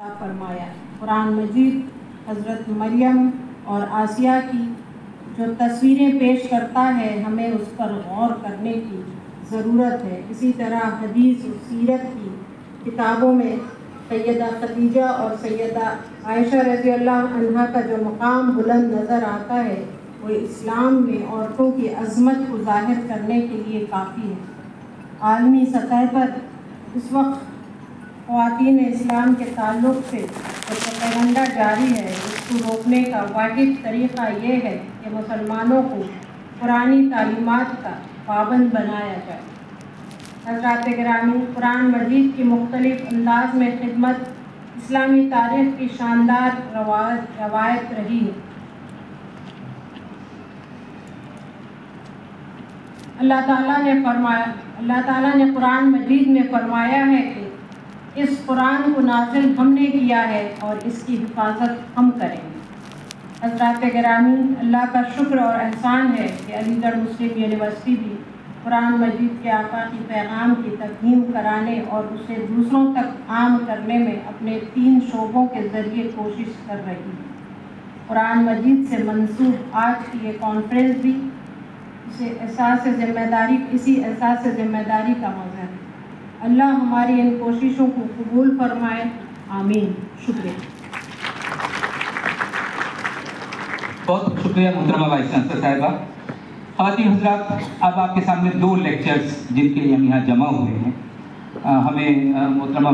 فرمایا۔ قرآن مجید حضرت مریم اور آسیہ کی جو تصویریں پیش کرتا ہے ہمیں اس پر غور کرنے کی ضرورت ہے۔ اسی طرح حدیث و سیرت کی کتابوں میں سیدہ خدیجہ اور سیدہ عائشہ رضی اللہ عنہا کا جو مقام بلند نظر آتا ہے وہ اسلام میں عورتوں کی عظمت کو ظاہر کرنے کے لیے کافی ہے۔ عالمی سطح پر اس وقت خواتین اسلام کے تعلق سے جو پروپیگنڈا جاری ہے اس کو روکنے کا واحد طریقہ یہ ہے کہ مسلمانوں کو قرآنی تعلیمات کا پابند بنایا جائے۔ حضرات گرامی، قرآن مجید کی مختلف انداز میں خدمت اسلامی تاریخ کی شاندار روایت رہی ہے۔ اللہ تعالیٰ نے قرآن مجید میں فرمایا ہے کہ اس قرآن کو نازل ہم نے کیا ہے اور اس کی حفاظت ہم کریں گے۔ حضرات گرامی، اللہ کا شکر اور احسان ہے کہ علی گڑھ مسلم یونیورسٹی بھی قرآن مجید کے آفاقی پیغام کی تفہیم کرانے اور اسے دوسروں تک عام کرنے میں اپنے 3 شعبوں کے ذریعے کوشش کر رہی ہے۔ قرآن مجید سے منسوب آج کی یہ کانفرنس بھی اسی احساس ذمہ داری کا مظہر ہے۔ اللہ ہماری ان کوششوں کو قبول فرمائے، آمین۔ شکریہ۔ بہت شکریہ محترمہ وائس چانسلر صاحبہ۔ خواتین حضرات، اب آپ کے سامنے 2 لیکچرز جن کے لیے ہم یہاں جمع ہوئے ہیں، ہمیں محترمہ